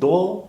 2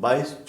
22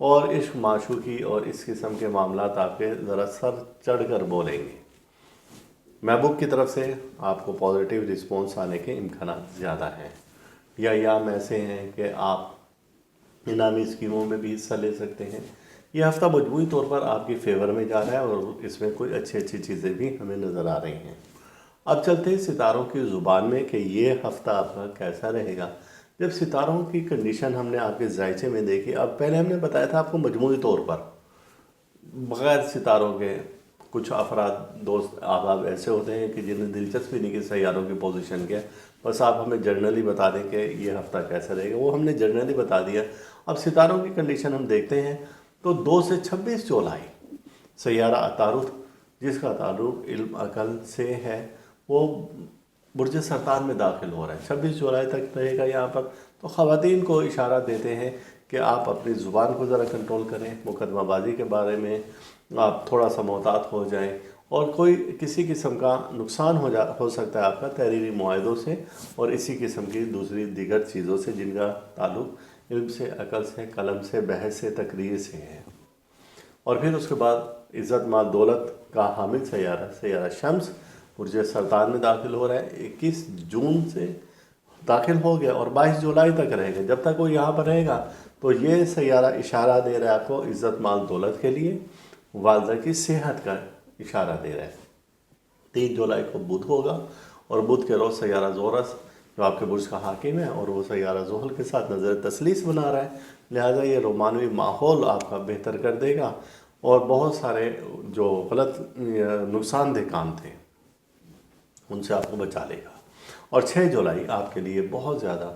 اور عشق معشوقی اور اس قسم کے معاملات آپ کے ذرا سر چڑھ کر بولیں گے۔ محبوب کی طرف سے آپ کو پازیٹیو رسپانس آنے کے امکانات زیادہ ہیں، یا ایام ایسے ہیں کہ آپ انعامی اسکیموں میں بھی حصہ لے سکتے ہیں۔ یہ ہفتہ مجموعی طور پر آپ کی فیور میں جا رہا ہے اور اس میں کوئی اچھی چیزیں بھی ہمیں نظر آ رہی ہیں۔ اب چلتے ہیں ستاروں کی زبان میں کہ یہ ہفتہ آپ کا کیسا رہے گا۔ جب ستاروں کی کنڈیشن ہم نے آپ کے ذائچے میں دیکھی، اب پہلے ہم نے بتایا تھا آپ کو مجموعی طور پر بغیر ستاروں کے کچھ افراد دوست احباب ایسے ہوتے ہیں کہ جنہیں دلچسپی نہیں کہ سیاروں کی پوزیشن کیا، بس آپ ہمیں جنرلی بتا دیں کہ یہ ہفتہ کیسا رہے گا، وہ ہم نے جنرلی بتا دیا۔ اب ستاروں کی کنڈیشن ہم دیکھتے ہیں تو 2 سے 26 جولائی سیارہ عطارد، جس کا تعلق علم عقل سے ہے، وہ برج سرطان میں داخل ہو رہا ہے، 26 جولائی تک رہے گا یہاں پر۔ تو خواتین کو اشارہ دیتے ہیں کہ آپ اپنی زبان کو ذرا کنٹرول کریں، مقدمہ بازی کے بارے میں آپ تھوڑا سا محتاط ہو جائیں، اور کوئی کسی قسم کا نقصان ہو سکتا ہے آپ کا تحریری معاہدوں سے اور اسی قسم کی دوسری دیگر چیزوں سے جن کا تعلق علم سے، عقل سے، قلم سے، بحث سے، تقریر سے ہے۔ اور پھر اس کے بعد عزت مال دولت کا حامل سیارہ شمس برج سرطان میں داخل ہو رہا ہے، 21 جون سے داخل ہو گیا اور 22 جولائی تک رہے گا۔ جب تک وہ یہاں پر رہے گا تو یہ سیارہ اشارہ دے رہا ہے آپ کو عزت مال دولت کے لیے، والدہ کی صحت کا اشارہ دے رہا ہے۔ 3 جولائی کو بدھ ہوگا اور بدھ کے روز سیارہ زورس جو آپ کے برج کا حاکم ہے اور وہ سیارہ زحل کے ساتھ نظر تثلیث بنا رہا ہے، لہٰذا یہ رومانوی ماحول آپ کا بہتر کر دے گا اور بہت سارے جو غلط نقصان دہ کام تھے ان سے آپ کو بچا لے گا۔ اور 6 جولائی آپ کے لیے بہت زیادہ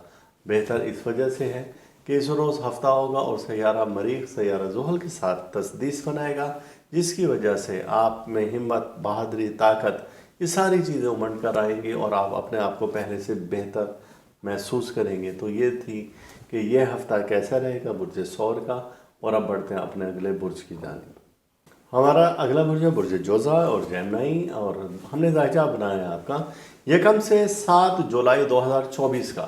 بہتر اس وجہ سے ہے کہ اس روز ہفتہ ہوگا اور سیارہ مریخ سیارہ زحل کے ساتھ تسدیس بنائے گا، جس کی وجہ سے آپ میں ہمت، بہادری، طاقت، یہ ساری چیزیں امنڈ کر آئیں گی اور آپ اپنے آپ کو پہلے سے بہتر محسوس کریں گے۔ تو یہ تھی کہ یہ ہفتہ کیسا رہے گا برج ثور کا۔ اور اب بڑھتے ہیں اپنے اگلے برج کی جانب۔ ہمارا اگلا برج ہے برج جوزا اور جیمنائی، اور ہم نے ذائچہ بنایا ہے آپ کا 1 سے 7 جولائی 2024 کا،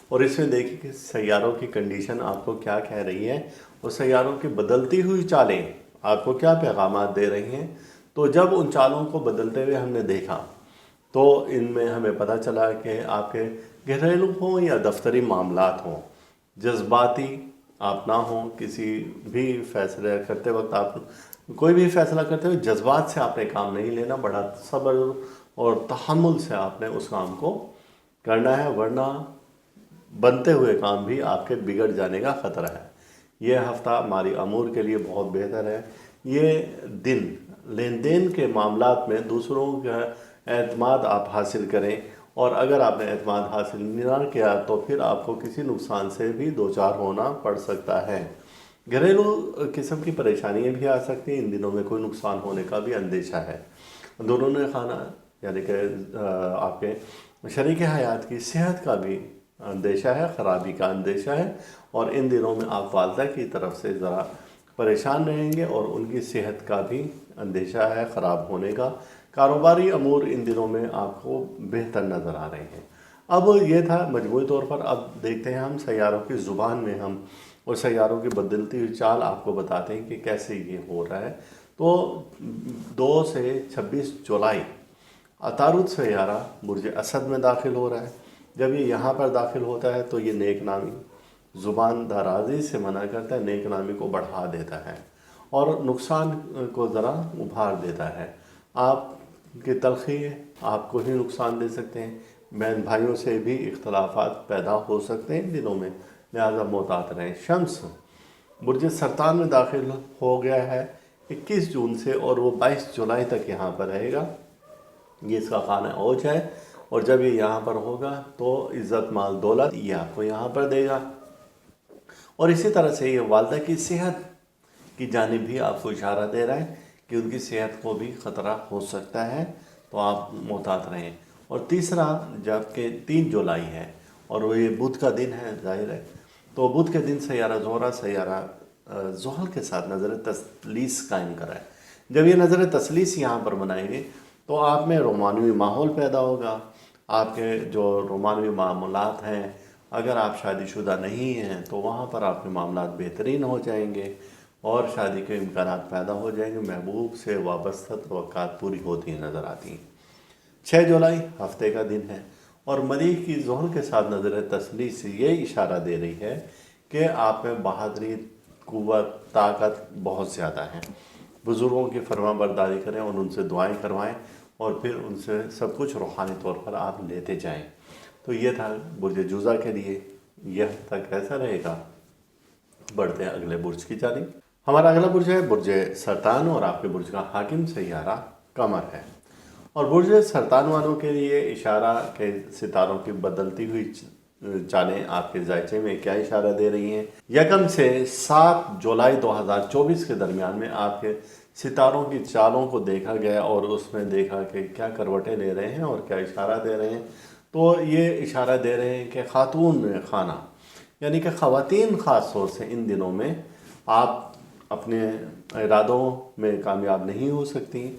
اور اس میں دیکھیں کہ سیاروں کی کنڈیشن آپ کو کیا کہہ رہی ہے اور سیاروں کی بدلتی ہوئی چالیں آپ کو کیا پیغامات دے رہی ہیں۔ تو جب ان چالوں کو بدلتے ہوئے ہم نے دیکھا تو ان میں ہمیں پتہ چلا کہ آپ کے گھریلو ہوں یا دفتری معاملات ہوں، جذباتی آپ نہ ہوں، کسی بھی فیصلہ کرتے وقت آپ کوئی بھی فیصلہ کرتے ہوئے جذبات سے آپ نے کام نہیں لینا، بڑا صبر اور تحمل سے آپ نے اس کام کو کرنا ہے، ورنہ بنتے ہوئے کام بھی آپ کے بگڑ جانے کا خطرہ ہے۔ یہ ہفتہ مالی امور کے لیے بہت بہتر ہے۔ یہ دن لین دین کے معاملات میں دوسروں کا اعتماد آپ حاصل کریں، اور اگر آپ نے اعتماد حاصل نہ کیا تو پھر آپ کو کسی نقصان سے بھی دوچار ہونا پڑ سکتا ہے۔ گھریلو قسم کی پریشانیاں بھی آ سکتی ہیں، ان دنوں میں کوئی نقصان ہونے کا بھی اندیشہ ہے۔ دونوں نے خانہ یعنی کہ آپ کے شریک حیات کی صحت کا بھی اندیشہ ہے، خرابی کا اندیشہ ہے، اور ان دنوں میں آپ والدہ کی طرف سے ذرا پریشان رہیں گے اور ان کی صحت کا بھی اندیشہ ہے خراب ہونے کا۔ کاروباری امور ان دنوں میں آپ کو بہتر نظر آ رہے ہیں۔ اب یہ تھا مجموعی طور پر۔ اب دیکھتے ہیں ہم سیاروں کی زبان میں ہم اور سیاروں کی بدلتی ہوئی چال آپ کو بتاتے ہیں کہ کیسے یہ ہو رہا ہے۔ تو 2 سے 26 جولائی عطارد سیارہ برج اسد میں داخل ہو رہا ہے۔ جب یہ یہاں پر داخل ہوتا ہے تو یہ نیک نامی، زبان درازی سے منع کرتا ہے، نیک نامی کو بڑھا دیتا ہے اور نقصان کو ذرا ابھار دیتا ہے۔ آپ کی تلخی آپ کو ہی نقصان دے سکتے ہیں، بہن بھائیوں سے بھی اختلافات پیدا ہو سکتے ہیں ان دنوں میں، لہذا محتاط رہیں۔ شمس برج سرطان میں داخل ہو گیا ہے 21 جون سے، اور وہ 22 جولائی تک یہاں پر رہے گا۔ یہ اس کا خانہ اوج ہے، اور جب یہ یہاں پر ہوگا تو عزت مال دولت یہ آپ کو یہاں پر دے گا، اور اسی طرح سے یہ والدہ کی صحت کی جانب بھی آپ کو اشارہ دے رہا ہے کہ ان کی صحت کو بھی خطرہ ہو سکتا ہے، تو آپ محتاط رہیں۔ اور تیسرا جب کہ 3 جولائی ہے اور وہ یہ بدھ کا دن ہے، ظاہر ہے، تو بدھ کے دن سیارہ زہرہ سیارہ زحل کے ساتھ نظر تثلیث قائم کرا ہے۔ جب یہ نظر تثلیث یہاں پر بنائیں گے تو آپ میں رومانوی ماحول پیدا ہوگا۔ آپ کے جو رومانوی معاملات ہیں، اگر آپ شادی شدہ نہیں ہیں تو وہاں پر آپ کے معاملات بہترین ہو جائیں گے، اور شادی کے امکانات پیدا ہو جائیں گے، محبوب سے وابستہ توقعات پوری ہوتی نظر آتی ہیں۔ 6 جولائی ہفتے کا دن ہے اور مریخ کی ظہر کے ساتھ نظر تثلیث سے یہ اشارہ دے رہی ہے کہ آپ میں بہادری، قوت، طاقت بہت زیادہ ہے۔ بزرگوں کی فرما برداری کریں اور ان سے دعائیں کروائیں اور پھر ان سے سب کچھ روحانی طور پر آپ لیتے جائیں۔ تو یہ تھا برج جوزہ کے لیے یہ ہفتہ کیسا رہے گا۔ بڑھتے ہیں اگلے برج کی جانب۔ ہمارا اگلا برج ہے برج سرطان اور آپ کے برج کا حاکم سیارہ قمر ہے، اور برج سرطان والوں کے لیے اشارہ کہ ستاروں کی بدلتی ہوئی چالیں آپ کے ذائچے میں کیا اشارہ دے رہی ہیں۔ 1 سے 7 جولائی 2024 کے درمیان میں آپ کے ستاروں کی چالوں کو دیکھا گیا اور اس میں دیکھا کہ کیا کروٹیں لے رہے ہیں اور کیا اشارہ دے رہے ہیں۔ تو یہ اشارہ دے رہے ہیں کہ خاتون خانہ یعنی کہ خواتین خاص طور سے ان دنوں میں آپ اپنے ارادوں میں کامیاب نہیں ہو سکتی۔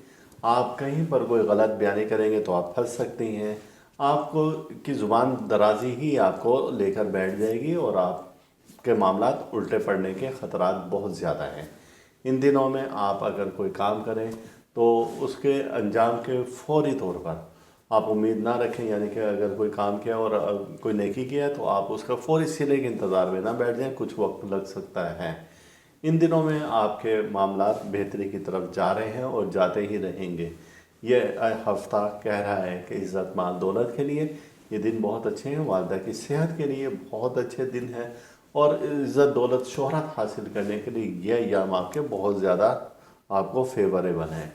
آپ کہیں پر کوئی غلط بیانی کریں گے تو آپ پھنس سکتی ہیں۔ آپ کو کی زبان درازی ہی آپ کو لے کر بیٹھ جائے گی اور آپ کے معاملات الٹے پڑنے کے خطرات بہت زیادہ ہیں۔ ان دنوں میں آپ اگر کوئی کام کریں تو اس کے انجام کے فوری طور پر آپ امید نہ رکھیں، یعنی کہ اگر کوئی کام کیا اور کوئی نیکی کیا تو آپ اس کا فوری صلے کے انتظار میں نہ بیٹھ جائیں، کچھ وقت لگ سکتا ہے۔ ان دنوں میں آپ کے معاملات بہتری کی طرف جا رہے ہیں اور جاتے ہی رہیں گے۔ یہ ہفتہ کہہ رہا ہے کہ عزت مال دولت کے لیے یہ دن بہت اچھے ہیں، والدہ کی صحت کے لیے بہت اچھے دن ہیں، اور عزت دولت شہرت حاصل کرنے کے لیے یہ ایام آپ کے بہت زیادہ آپ کو فیوریبل ہیں۔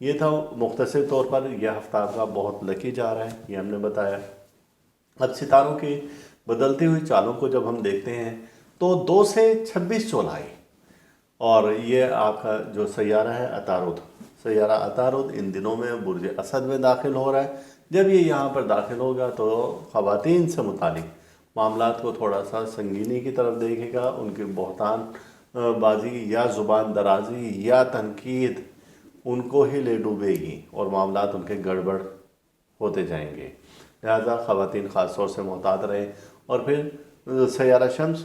یہ تھا مختصر طور پر یہ ہفتہ آپ کا بہت لکی جا رہا ہے، یہ ہم نے بتایا۔ اب ستاروں کی بدلتی ہوئی چالوں کو جب ہم دیکھتے ہیں تو 2 سے 26 جولائی اور یہ آپ کا جو سیارہ ہے عطارد، سیارہ عطارد ان دنوں میں برج اسد میں داخل ہو رہا ہے۔ جب یہ یہاں پر داخل ہوگا تو خواتین سے متعلق معاملات کو تھوڑا سا سنگینی کی طرف دیکھے گا، ان کی بہتان بازی یا زبان درازی یا تنقید ان کو ہی لے ڈوبے گی اور معاملات ان کے گڑبڑ ہوتے جائیں گے۔ لہذا خواتین خاص طور سے محتاط رہیں۔ اور پھر سیارہ شمس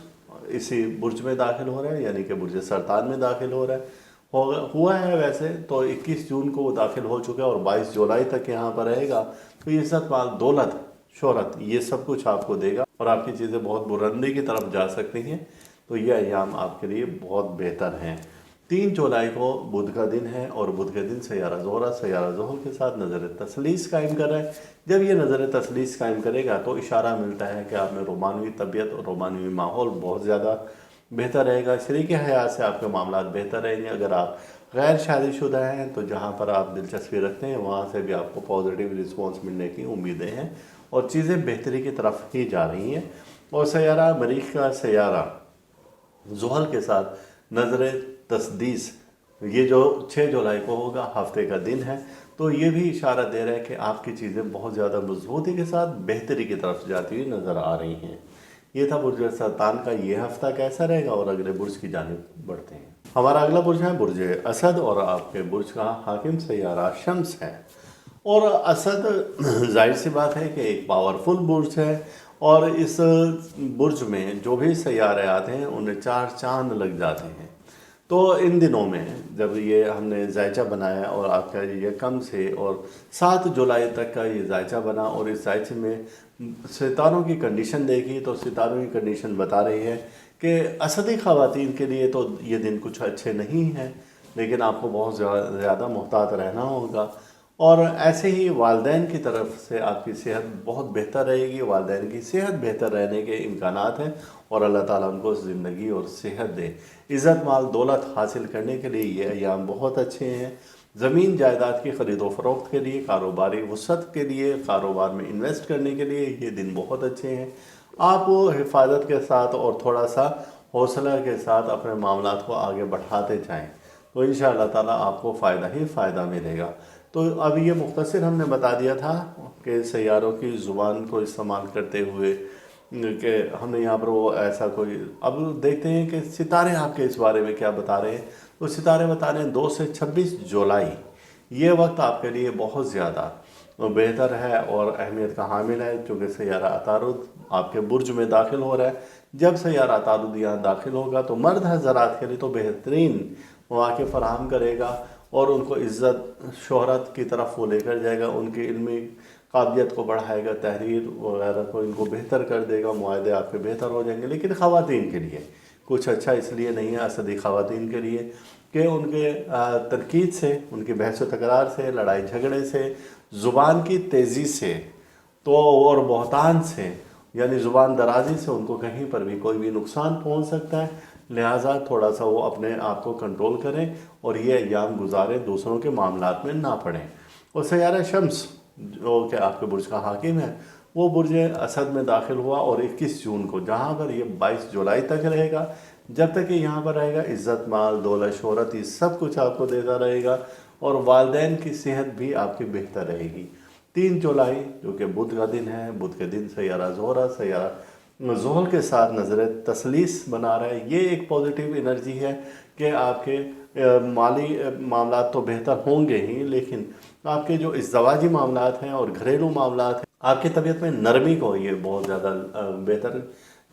اسی برج میں داخل ہو رہا ہے، یعنی کہ برج سرطان میں داخل ہو رہا ہے، ہوا ہے ویسے تو 21 جون کو وہ داخل ہو چکا ہے اور 22 جولائی تک یہاں پر رہے گا۔ تو یہ عزت مال دولت شہرت یہ سب کچھ آپ کو دے گا اور آپ کی چیزیں بہت بلندی کی طرف جا سکتی ہیں۔ تو یہ ایام آپ کے لیے بہت بہتر ہیں۔ 3 جولائی کو بدھ کا دن ہے اور بدھ کے دن سیارہ زحل کے ساتھ نظر تثلیث قائم کر رہا ہے۔ جب یہ نظر تثلیث قائم کرے گا تو اشارہ ملتا ہے کہ آپ میں رومانوی طبیعت اور رومانوی ماحول بہت زیادہ بہتر رہے گا۔ شریک حیات سے آپ کے معاملات بہتر رہیں گے۔ اگر آپ غیر شادی شدہ ہیں تو جہاں پر آپ دلچسپی رکھتے ہیں وہاں سے بھی آپ کو پازیٹیو رسپانس ملنے کی امیدیں ہیں اور چیزیں بہتری کی طرف ہی جا رہی ہیں۔ اور سیارہ مریخ کا سیارہ زحل کے ساتھ نظر تسدیس یہ جو 6 جولائی کو ہوگا ہفتے کا دن ہے، تو یہ بھی اشارہ دے رہا ہے کہ آپ کی چیزیں بہت زیادہ مضبوطی کے ساتھ بہتری کی طرف جاتی ہوئی نظر آ رہی ہیں۔ یہ تھا برج سرطان کا یہ ہفتہ کیسا رہے گا، اور اگلے برج کی جانب بڑھتے ہیں۔ ہمارا اگلا برج ہے برج اسد اور آپ کے برج کا حاکم سیارہ شمس ہے۔ اور اسد ظاہر سی بات ہے کہ ایک پاورفل برج ہے، اور اس برج میں جو بھی سیارے آتے ہیں انہیں 4 چاند لگ جاتے ہیں۔ تو ان دنوں میں جب یہ ہم نے ذائچہ بنایا اور آپ کا 1 سے اور 7 جولائی تک کا یہ ذائچہ بنا اور اس ذائچے میں ستاروں کی کنڈیشن دیکھی تو ستاروں کی کنڈیشن بتا رہی ہے کہ اسدی خواتین کے لیے تو یہ دن کچھ اچھے نہیں ہیں، لیکن آپ کو بہت زیادہ محتاط رہنا ہوگا۔ اور ایسے ہی والدین کی طرف سے آپ کی صحت بہت بہتر رہے گی، والدین کی صحت بہتر رہنے کے امکانات ہیں اور اللہ تعالیٰ ان کو زندگی اور صحت دے۔ عزت مال دولت حاصل کرنے کے لیے یہ ایام بہت اچھے ہیں۔ زمین جائیداد کی خرید و فروخت کے لیے، کاروباری وسعت کے لیے، کاروبار میں انویسٹ کرنے کے لیے یہ دن بہت اچھے ہیں۔ آپ حفاظت کے ساتھ اور تھوڑا سا حوصلہ کے ساتھ اپنے معاملات کو آگے بڑھاتے جائیں تو انشاءاللہ تعالیٰ آپ کو فائدہ ہی فائدہ ملے گا۔ تو اب یہ مختصر ہم نے بتا دیا تھا کہ سیاروں کی زبان کو استعمال کرتے ہوئے کہ ہم نے یہاں پر وہ ایسا کوئی، اب دیکھتے ہیں کہ ستارے آپ کے اس بارے میں کیا بتا رہے ہیں۔ تو ستارے بتا رہے ہیں 2 سے 26 جولائی یہ وقت آپ کے لیے بہت زیادہ بہتر ہے اور اہمیت کا حامل ہے، چونکہ سیارہ عطارد آپ کے برج میں داخل ہو رہا ہے۔ جب سیارہ عطارد یہاں داخل ہوگا تو مرد حضرات کے لیے تو بہترین مواقع فراہم کرے گا اور ان کو عزت شہرت کی طرف وہ لے کر جائے گا، ان کی علمی قابلیت کو بڑھائے گا، تحریر وغیرہ کو ان کو بہتر کر دے گا، معاہدے آپ کے بہتر ہو جائیں گے۔ لیکن خواتین کے لیے کچھ اچھا اس لیے نہیں ہے، اسدی خواتین کے لیے، کہ ان کے تنقید سے، ان کی بحث و تکرار سے، لڑائی جھگڑے سے، زبان کی تیزی سے تو اور بہتان سے، یعنی زبان درازی سے ان کو کہیں پر بھی کوئی بھی نقصان پہنچ سکتا ہے۔ لہٰذا تھوڑا سا وہ اپنے آپ کو کنٹرول کریں اور یہ ایام گزاریں، دوسروں کے معاملات میں نہ پڑیں۔ اور سیارہ شمس جو کہ آپ کے برج کا حاکم ہے، وہ برج اسد میں داخل ہوا اور 21 جون کو، جہاں پر یہ 22 جولائی تک رہے گا۔ جب تک یہ یہاں پر رہے گا عزت، مال، دولت، شہرت، یہ سب کچھ آپ کو دیتا رہے گا اور والدین کی صحت بھی آپ کی بہتر رہے گی۔ 3 جولائی جو کہ بدھ کا دن ہے، بدھ کے دن سیارہ زہرہ سیارہ زحل کے ساتھ نظر تثلیث بنا رہا ہے۔ یہ ایک پازیٹیو انرجی ہے کہ آپ کے مالی معاملات تو بہتر ہوں گے ہی، لیکن آپ کے جو ازدواجی معاملات ہیں اور گھریلو معاملات ہیں، آپ کی طبیعت میں نرمی کو یہ بہت زیادہ بہتر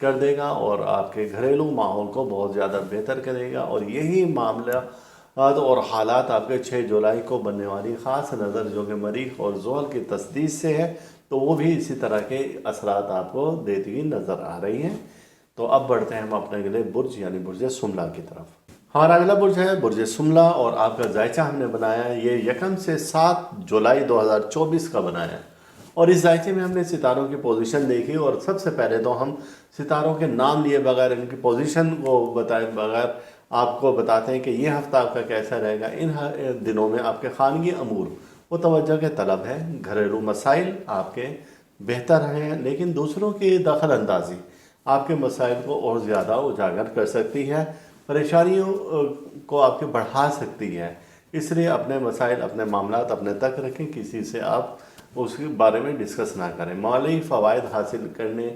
کر دے گا اور آپ کے گھریلو ماحول کو بہت زیادہ بہتر کرے گا۔ اور یہی معاملات اور حالات آپ کے 6 جولائی کو بننے والی خاص نظر جو کہ مریخ اور زحل کی تسدید سے ہے، تو وہ بھی اسی طرح کے اثرات آپ کو دیتی ہوئی نظر آ رہی ہیں۔ تو اب بڑھتے ہیں ہم اپنے اگلے برج یعنی برج سملا کی طرف۔ ہمارا اگلا برج ہے برج سملا اور آپ کا زائچہ ہم نے بنایا ہے، یہ 1 سے 7 جولائی 2024 کا بنایا ہے۔ اور اس زائچے میں ہم نے ستاروں کی پوزیشن دیکھی اور سب سے پہلے تو ہم ستاروں کے نام لیے بغیر، ان کی پوزیشن کو بتائے بغیر آپ کو بتاتے ہیں کہ یہ ہفتہ آپ کا کیسا رہے گا۔ ان دنوں میں آپ کے خانگی امور وہ توجہ کے طلب ہے، گھریلو مسائل آپ کے بہتر ہیں، لیکن دوسروں کی دخل اندازی آپ کے مسائل کو اور زیادہ اجاگر کر سکتی ہے، پریشانیوں کو آپ کے بڑھا سکتی ہے۔ اس لیے اپنے مسائل، اپنے معاملات اپنے تک رکھیں، کسی سے آپ اس کے بارے میں ڈسکس نہ کریں۔ مالی فوائد حاصل کرنے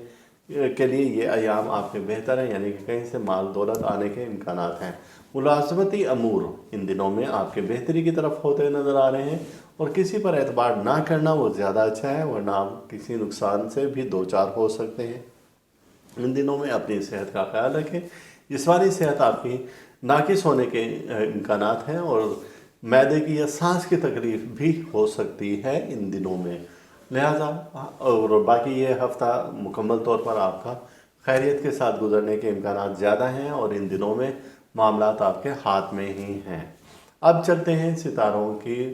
کے لیے یہ ایام آپ کے بہتر ہیں، یعنی کہ کہیں سے مال دولت آنے کے امکانات ہیں۔ ملازمتی امور ان دنوں میں آپ کے بہتری کی طرف ہوتے نظر آ رہے ہیں اور کسی پر اعتبار نہ کرنا وہ زیادہ اچھا ہے، ورنہ آپ کسی نقصان سے بھی دوچار ہو سکتے ہیں۔ ان دنوں میں اپنی صحت کا خیال رکھیں، جسمانی صحت آپ کی ناقص ہونے کے امکانات ہیں اور معدے کی یا سانس کی تکلیف بھی ہو سکتی ہے ان دنوں میں۔ لہٰذا اور باقی یہ ہفتہ مکمل طور پر آپ کا خیریت کے ساتھ گزرنے کے امکانات زیادہ ہیں اور ان دنوں میں معاملات آپ کے ہاتھ میں ہی ہیں۔ اب چلتے ہیں ستاروں کی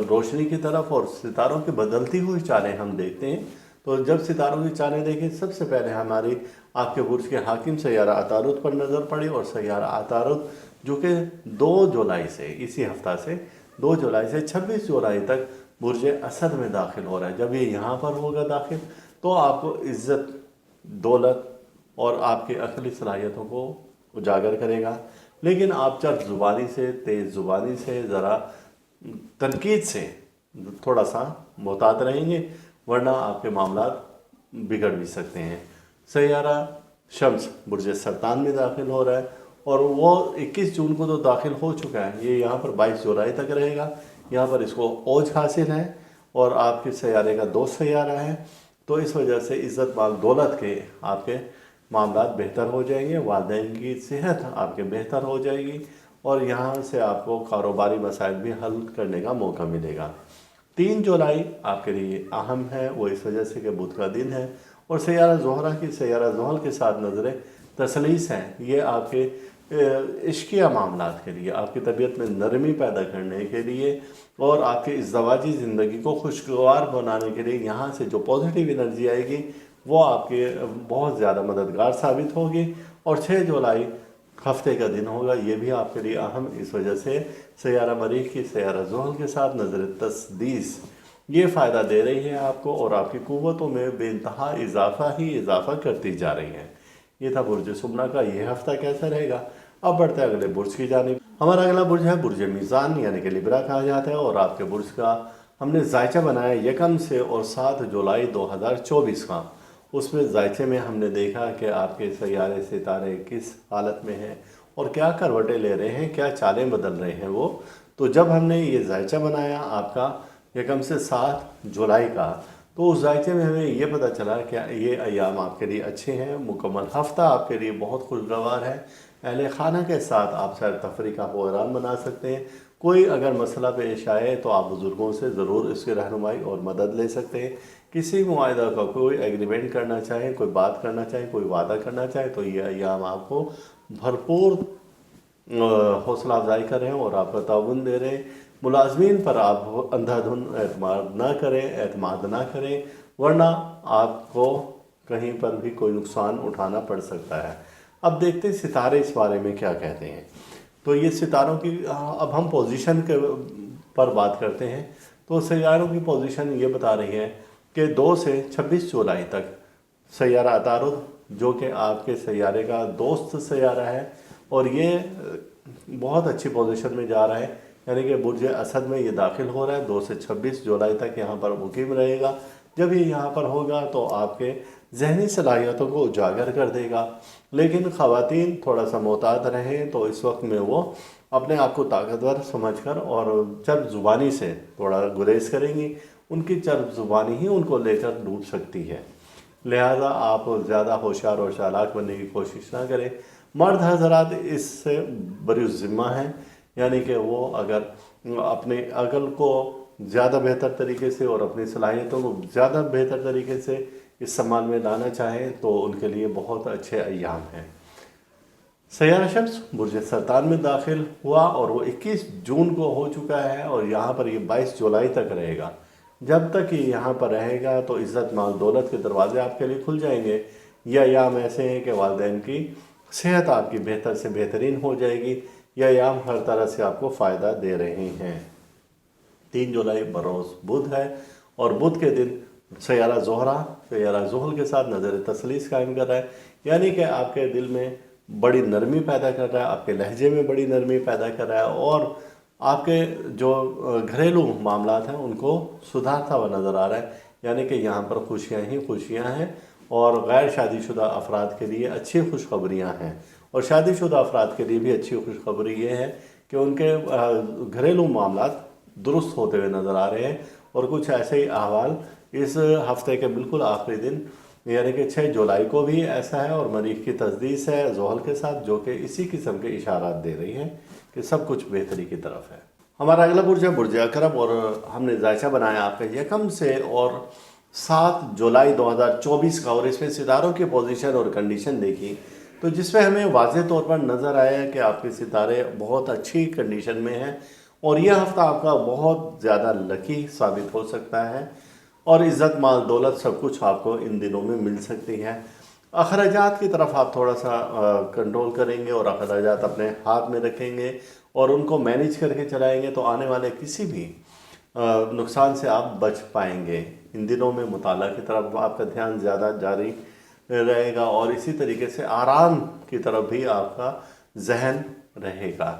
روشنی کی طرف اور ستاروں کی بدلتی ہوئی چالیں ہم دیکھتے ہیں۔ تو جب ستاروں کی چالیں دیکھیں، سب سے پہلے ہماری آپ کے برج کے حاکم سیارہ عطارد پر نظر پڑی اور سیارہ عطارد جو کہ 2 جولائی سے، اسی ہفتہ سے 2 جولائی سے 26 جولائی تک برج اسد میں داخل ہو رہا ہے۔ جب یہ یہاں پر ہوگا داخل تو آپ کو عزت، دولت اور آپ کی عقلی صلاحیتوں کو اجاگر کرے گا، لیکن آپ چرب زبانی سے، تیز زبانی سے، ذرا تنقید سے تھوڑا سا محتاط رہیں گے، ورنہ آپ کے معاملات بگڑ بھی سکتے ہیں۔ سیارہ شمس برج سرطان میں داخل ہو رہا ہے اور وہ 21 جون کو تو داخل ہو چکا ہے، یہ یہاں پر 22 جولائی تک رہے گا۔ یہاں پر اس کو اوج حاصل ہے اور آپ کے سیارے کا دوست سیارہ ہے، تو اس وجہ سے عزت، مال، دولت کے آپ کے معاملات بہتر ہو جائیں گے، والدین کی صحت آپ کے بہتر ہو جائے گی اور یہاں سے آپ کو کاروباری مسائل بھی حل کرنے کا موقع ملے گا۔ 3 جولائی آپ کے لیے اہم ہے، وہ اس وجہ سے کہ بدھ کا دن ہے اور سیارہ زہرہ کی سیارہ زحل کے ساتھ نظر تثلیث ہیں۔ یہ آپ کے عشقیہ معاملات کے لیے، آپ کی طبیعت میں نرمی پیدا کرنے کے لیے اور آپ کی ازدواجی زندگی کو خوشگوار بنانے کے لیے یہاں سے جو پازیٹیو انرجی آئے گی وہ آپ کے بہت زیادہ مددگار ثابت ہوگی۔ اور 6 جولائی ہفتے کا دن ہوگا، یہ بھی آپ کے لیے اہم، اس وجہ سے سیارہ مریخ کی سیارہ زحل کے ساتھ نظر تسدیس یہ فائدہ دے رہی ہے آپ کو اور آپ کی قوتوں میں بے انتہا اضافہ کرتی جا رہی ہے۔ یہ تھا برج سمنا کا یہ ہفتہ کیسا رہے گا۔ اب بڑھتے ہیں اگلے برج کی جانب۔ ہمارا اگلا برج ہے برج میزان یعنی کہ لبرا کہا جاتا ہے اور آپ کے برج کا ہم نے زائچہ بنایا 1 سے اور 7 جولائی 2024 کا۔ اس میں زائچے میں ہم نے دیکھا کہ آپ کے سیارے ستارے کس حالت میں ہیں اور کیا کروٹیں لے رہے ہیں، کیا چالیں بدل رہے ہیں وہ۔ تو جب ہم نے یہ زائچہ بنایا آپ کا 1 سے 7 جولائی کا، تو اس ذائقے میں ہمیں یہ پتہ چلا کہ یہ ایام آپ کے لیے اچھے ہیں، مکمل ہفتہ آپ کے لیے بہت خوشگوار ہے، اہل خانہ کے ساتھ آپ سیر تفریح کا پروگرام بنا سکتے ہیں۔ کوئی اگر مسئلہ پیش آئے تو آپ بزرگوں سے ضرور اس کی رہنمائی اور مدد لے سکتے ہیں۔ کسی معاہدہ کا کوئی ایگریمنٹ کرنا چاہیں، کوئی بات کرنا چاہیں، کوئی وعدہ کرنا چاہیں تو یہ ایام آپ کو بھرپور حوصلہ افزائی کر رہے ہیں اور آپ کا تعاون دے رہے ہیں۔ ملازمین پر آپ اندھا دھند اعتماد نہ کریں ورنہ آپ کو کہیں پر بھی کوئی نقصان اٹھانا پڑ سکتا ہے۔ اب دیکھتے ہیں ستارے اس بارے میں کیا کہتے ہیں۔ تو یہ ستاروں کی اب ہم پوزیشن کے پر بات کرتے ہیں تو سیاروں کی پوزیشن یہ بتا رہی ہے کہ 2 سے 26 جولائی تک سیارہ عطارد جو کہ آپ کے سیارے کا دوست سیارہ ہے اور یہ بہت اچھی پوزیشن میں جا رہا ہے، یعنی کہ برج اسد میں یہ داخل ہو رہا ہے۔ 2 سے 26 جولائی تک یہاں پر مقیم رہے گا۔ جب یہ یہاں پر ہوگا تو آپ کے ذہنی صلاحیتوں کو اجاگر کر دے گا، لیکن خواتین تھوڑا سا محتاط رہیں تو اس وقت میں وہ اپنے آپ کو طاقتور سمجھ کر اور چرب زبانی سے تھوڑا گریز کریں گی۔ ان کی چرب زبانی ہی ان کو لے کر ڈوب سکتی ہے، لہذا آپ زیادہ ہوشیار اور چالاک بننے کی کوشش نہ کریں۔ مرد حضرات اس سے بری الذمہ ہیں، یعنی کہ وہ اگر اپنے عقل کو زیادہ بہتر طریقے سے اور اپنی صلاحیتوں کو زیادہ بہتر طریقے سے استعمال میں لانا چاہیں تو ان کے لیے بہت اچھے ایام ہیں۔ سیارہ شمس برج سرطان میں داخل ہوا اور وہ 21 جون کو ہو چکا ہے اور یہاں پر یہ 22 جولائی تک رہے گا۔ جب تک یہ یہاں پر رہے گا تو عزت مال دولت کے دروازے آپ کے لیے کھل جائیں گے۔ یہ ایام ایسے ہیں کہ والدین کی صحت آپ کی بہتر سے بہترین ہو جائے گی۔ یہ ایام ہر طرح سے آپ کو فائدہ دے رہے ہیں۔ 3 جولائی بروز بدھ ہے اور بدھ کے دن سیارہ زہرہ سیارہ زحل کے ساتھ نظر تثلیث قائم کر رہا ہے، یعنی کہ آپ کے دل میں بڑی نرمی پیدا کر رہا ہے، آپ کے لہجے میں بڑی نرمی پیدا کر رہا ہے اور آپ کے جو گھریلو معاملات ہیں ان کو سدھارتا ہوا نظر آ رہا ہے، یعنی کہ یہاں پر خوشیاں ہی خوشیاں ہیں اور غیر شادی شدہ افراد کے لیے اچھی خوشخبریاں ہیں، اور شادی شدہ افراد کے لیے بھی اچھی خوشخبری یہ ہے کہ ان کے گھریلو معاملات درست ہوتے ہوئے نظر آ رہے ہیں۔ اور کچھ ایسے ہی احوال اس ہفتے کے بالکل آخری دن یعنی کہ 6 جولائی کو بھی ایسا ہے اور مریخ کی تسدیس ہے زحل کے ساتھ جو کہ اسی قسم کے اشارات دے رہی ہیں کہ سب کچھ بہتری کی طرف ہے۔ ہمارا اگلا برج ہے برج عقرب اور ہم نے ذائچہ بنایا آپ کا 1 سے اور 7 جولائی 2024 کا، اور اس میں ستاروں کی پوزیشن اور کنڈیشن دیکھی تو جس میں ہمیں واضح طور پر نظر آیا کہ آپ کے ستارے بہت اچھی کنڈیشن میں ہیں اور یہ ہفتہ آپ کا بہت زیادہ لکی ثابت ہو سکتا ہے اور عزت مال دولت سب کچھ آپ کو ان دنوں میں مل سکتی ہے۔ اخراجات کی طرف آپ تھوڑا سا کنٹرول کریں گے اور اخراجات اپنے ہاتھ میں رکھیں گے اور ان کو مینیج کر کے چلائیں گے تو آنے والے کسی بھی نقصان سے آپ بچ پائیں گے۔ ان دنوں میں مطالعہ کی طرف آپ کا دھیان زیادہ جاری رہے گا اور اسی طریقے سے آرام کی طرف بھی آپ کا ذہن رہے گا۔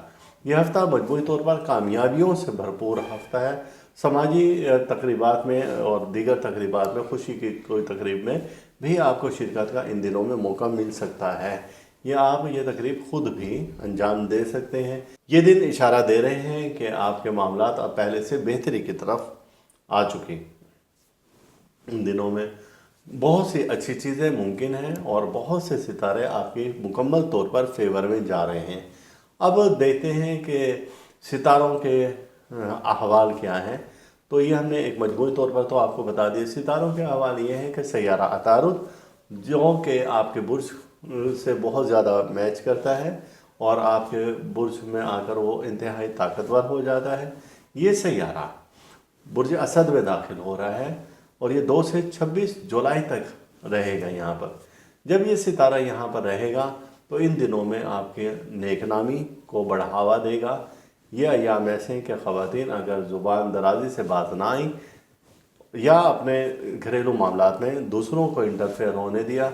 یہ ہفتہ مجموعی طور پر کامیابیوں سے بھرپور ہفتہ ہے۔ سماجی تقریبات میں اور دیگر تقریبات میں، خوشی کی کوئی تقریب میں بھی آپ کو شرکت کا ان دنوں میں موقع مل سکتا ہے یا آپ یہ تقریب خود بھی انجام دے سکتے ہیں۔ یہ دن اشارہ دے رہے ہیں کہ آپ کے معاملات اب پہلے سے بہتری کی طرف آ چکی۔ ان دنوں میں بہت سی اچھی چیزیں ممکن ہیں اور بہت سے ستارے آپ کی مکمل طور پر فیور میں جا رہے ہیں۔ اب دیکھتے ہیں کہ ستاروں کے احوال کیا ہیں، تو یہ ہم نے ایک مجموعی طور پر تو آپ کو بتا دیا۔ ستاروں کے احوال یہ ہیں کہ سیارہ عطارد جو کہ آپ کے برج سے بہت زیادہ میچ کرتا ہے اور آپ کے برج میں آ کر وہ انتہائی طاقتور ہو جاتا ہے، یہ سیارہ برج اسد میں داخل ہو رہا ہے اور یہ 2 سے 26 جولائی تک رہے گا یہاں پر۔ جب یہ ستارہ یہاں پر رہے گا تو ان دنوں میں آپ کے نیک نامی کو بڑھاوا دے گا۔ یہ ایام ایسے ہیں کہ خواتین اگر زبان درازی سے بات نہ آئیں یا اپنے گھریلو معاملات میں دوسروں کو انٹرفیئر ہونے دیا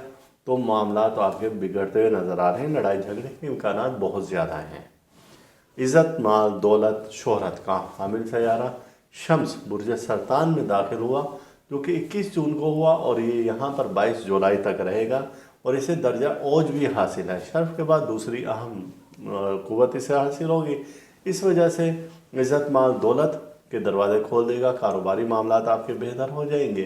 تو معاملات آپ کے بگڑتے ہوئے نظر آ رہے ہیں، لڑائی جھگڑے کے امکانات بہت زیادہ ہیں۔ عزت مال دولت شہرت کا حامل سیارہ شمس برج سرطان میں داخل ہوا جو کہ 21 جون کو ہوا اور یہ یہاں پر 22 جولائی تک رہے گا اور اسے درجہ اوج بھی حاصل ہے۔ شرف کے بعد دوسری اہم قوت اسے حاصل ہوگی، اس وجہ سے عزت مال دولت کے دروازے کھول دے گا، کاروباری معاملات آپ کے بہتر ہو جائیں گے،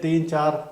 3, 4,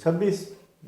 26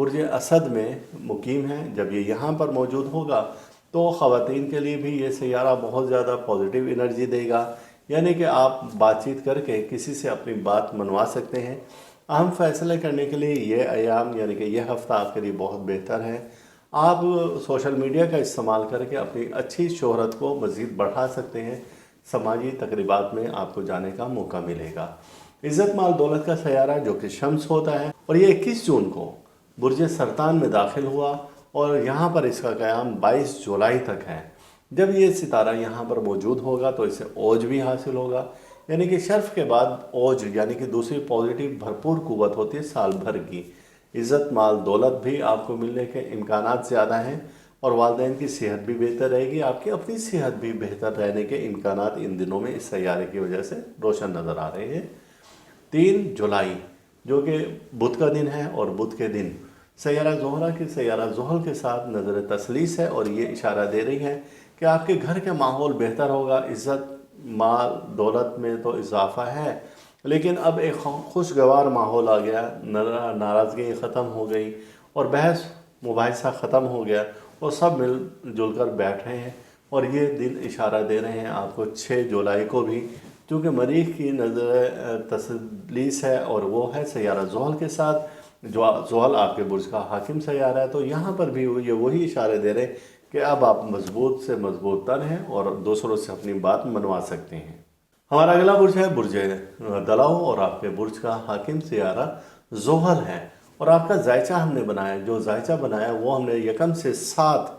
برج اسد میں مقیم ہے۔ جب یہ یہاں پر موجود ہوگا تو خواتین کے لیے بھی یہ سیارہ بہت زیادہ پازیٹیو انرجی دے گا، یعنی کہ آپ بات چیت کر کے کسی سے اپنی بات منوا سکتے ہیں۔ اہم فیصلے کرنے کے لیے یہ ایام یعنی کہ یہ ہفتہ آپ کے لیے بہت بہتر ہے۔ آپ سوشل میڈیا کا استعمال کر کے اپنی اچھی شہرت کو مزید بڑھا سکتے ہیں۔ سماجی تقریبات میں آپ کو جانے کا موقع ملے گا۔ عزت مال دولت کا سیارہ جو کہ شمس ہوتا ہے، اور یہ 21 جون کو برج سرطان میں داخل ہوا اور یہاں پر اس کا قیام 22 جولائی تک ہے۔ جب یہ ستارہ یہاں پر موجود ہوگا تو اسے اوج بھی حاصل ہوگا، یعنی کہ شرف کے بعد اوج یعنی کہ دوسری پازیٹیو بھرپور قوت ہوتی ہے سال بھر کی۔ عزت مال دولت بھی آپ کو ملنے کے امکانات زیادہ ہیں، اور والدین کی صحت بھی بہتر رہے گی۔ آپ کی اپنی صحت بھی بہتر رہنے کے امکانات ان دنوں میں اس سیارے کی وجہ سے روشن نظر آ رہے ہیں۔ 3 جولائی جو کہ بدھ کا دن ہے، اور بدھ کے دن سیارہ زہرہ کی سیارہ زحل کے ساتھ نظر تثلیث ہے، اور یہ اشارہ دے رہی ہے کہ آپ کے گھر کا ماحول بہتر ہوگا۔ عزت مال دولت میں تو اضافہ ہے، لیکن اب ایک خوشگوار ماحول آ گیا، ناراضگی ختم ہو گئی اور بحث مباحثہ ختم ہو گیا، اور سب مل جل کر بیٹھ رہے ہیں۔ اور یہ دن اشارہ دے رہے ہیں آپ کو 6 جولائی کو بھی، کیونکہ مریخ کی نظر تثلیث ہے اور وہ ہے سیارہ زحل کے ساتھ، جو زحل آپ کے برج کا حاکم سیارہ ہے۔ تو یہاں پر بھی یہ وہی اشارے دے رہے ہیں کہ اب آپ مضبوط سے مضبوط تر ہیں اور دوسروں سے اپنی بات منوا سکتے ہیں۔ ہمارا اگلا برج ہے برج دلو، اور آپ کے برج کا حاکم سیارہ زحل ہے، اور آپ کا زائچہ ہم نے بنایا، جو زائچہ بنایا وہ ہم نے 1 سے 7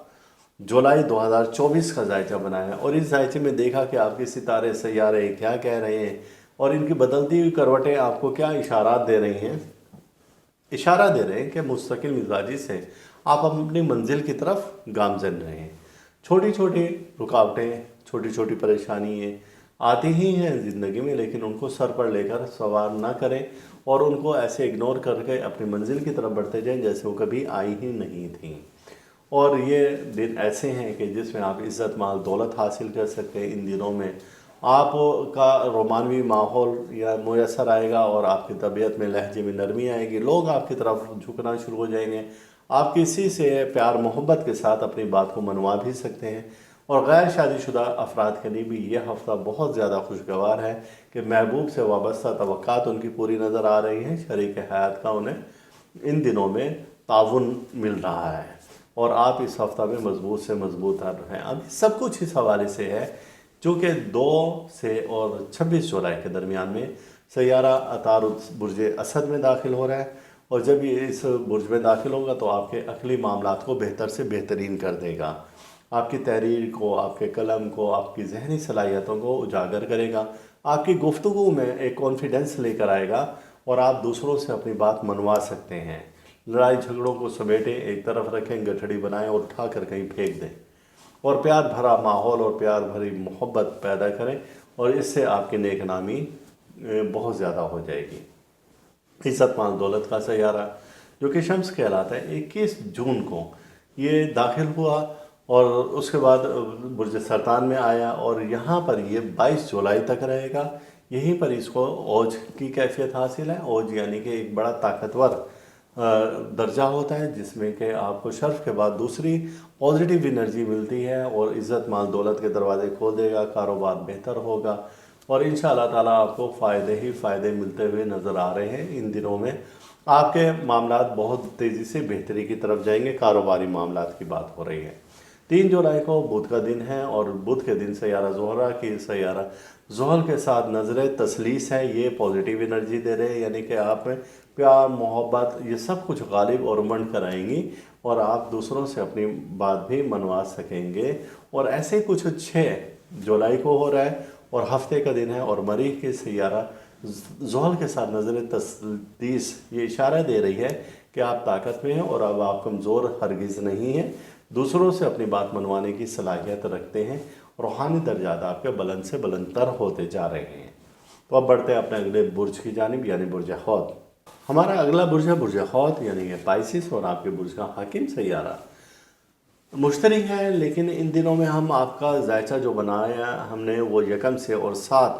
جولائی 2024 کا زائچہ بنایا، اور اس زائچے میں دیکھا کہ آپ کے ستارے سیارے کیا کہہ رہے ہیں اور ان کی بدلتی ہوئی کروٹیں آپ کو کیا اشارات دے رہی ہیں۔ اشارہ دے رہے ہیں کہ مستقل مزاجی سے آپ اپنی منزل کی طرف گامزن رہے ہیں۔ چھوٹی چھوٹی رکاوٹیں، چھوٹی چھوٹی پریشانیاں آتی ہی ہیں زندگی میں، لیکن ان کو سر پر لے کر سوار نہ کریں اور ان کو ایسے اگنور کر کے اپنی منزل کی طرف بڑھتے جائیں جیسے وہ کبھی آئی ہی نہیں تھیں۔ اور یہ دن ایسے ہیں کہ جس میں آپ عزت مال دولت حاصل کر سکتے ہیں۔ ان دنوں میں آپ کا رومانوی ماحول یا میسر آئے گا، اور آپ کی طبیعت میں لہجے میں نرمی آئے گی، لوگ آپ کی طرف جھکنا شروع ہو جائیں گے، آپ کسی سے پیار محبت کے ساتھ اپنی بات کو منوا بھی سکتے ہیں۔ اور غیر شادی شدہ افراد کے لیے بھی یہ ہفتہ بہت زیادہ خوشگوار ہے کہ محبوب سے وابستہ توقعات ان کی پوری نظر آ رہی ہیں۔ شریک حیات کا انہیں ان دنوں میں تعاون مل رہا ہے، اور آپ اس ہفتہ میں مضبوط سے مضبوط ہیں۔ اب سب کچھ اس حوالے سے ہے چونکہ 2 سے اور 26 جولائی کے درمیان میں سیارہ عطارد برج اسد میں داخل ہو رہا ہے، اور جب یہ اس برج میں داخل ہوگا تو آپ کے عقلی معاملات کو بہتر سے بہترین کر دے گا، آپ کی تحریر کو، آپ کے قلم کو، آپ کی ذہنی صلاحیتوں کو اجاگر کرے گا، آپ کی گفتگو میں ایک کانفیڈنس لے کر آئے گا، اور آپ دوسروں سے اپنی بات منوا سکتے ہیں۔ لڑائی جھگڑوں کو سمیٹیں، ایک طرف رکھیں، گٹھڑی بنائیں اور اٹھا کر کہیں پھینک دیں، اور پیار بھرا ماحول اور پیار بھری محبت پیدا کریں، اور اس سے آپ کی نیک نامی بہت زیادہ ہو جائے گی۔ عزت مال دولت کا سیارہ جو کہ شمس کہلاتا ہے، 21 جون کو یہ داخل ہوا، اور اس کے بعد برج سرطان میں آیا، اور یہاں پر یہ 22 جولائی تک رہے گا۔ یہیں پر اس کو اوج کی کیفیت حاصل ہے۔ اوج یعنی کہ ایک بڑا طاقتور درجہ ہوتا ہے جس میں کہ آپ کو شرف کے بعد دوسری پازیٹیو انرجی ملتی ہے، اور عزت مال دولت کے دروازے کھول دے گا، کاروبار بہتر ہوگا، اور انشاءاللہ تعالیٰ آپ کو فائدے ہی فائدے ملتے ہوئے نظر آ رہے ہیں۔ ان دنوں میں آپ کے معاملات بہت تیزی سے بہتری کی طرف جائیں گے، کاروباری معاملات کی بات ہو رہی ہے۔ 3 جولائی کو بدھ کا دن ہے، اور بدھ کے دن سیارہ زہرہ کی سیارہ زحل کے ساتھ نظر تثلیث ہے۔ یہ پازیٹیو انرجی دے رہے ہیں، یعنی کہ آپ میں پیار محبت یہ سب کچھ غالب اور منڈ کر آئیں گی، اور آپ دوسروں سے اپنی بات بھی منوا سکیں گے۔ اور ایسے کچھ 6 جولائی کو ہو رہا ہے، اور ہفتے کا دن ہے، اور مریخ کے سیارہ زحل کے ساتھ نظر تثلیث یہ اشارہ دے رہی ہے کہ آپ طاقت میں ہیں، اور اب آپ کمزور ہرگز نہیں ہیں، دوسروں سے اپنی بات منوانے کی صلاحیت رکھتے ہیں، روحانی درجات آپ کے بلند سے بلند تر ہوتے جا رہے ہیں۔ تو اب بڑھتے ہیں اپنے اگلے برج کی جانب، یعنی برج حوت۔ ہمارا اگلا برج ہے برج حوت، یعنی کہ پائسس، اور آپ کے برج کا حاکم سیارہ مشتری ہے، لیکن ان دنوں میں ہم آپ کا زائچہ جو بنایا ہم نے وہ 1 سے اور 7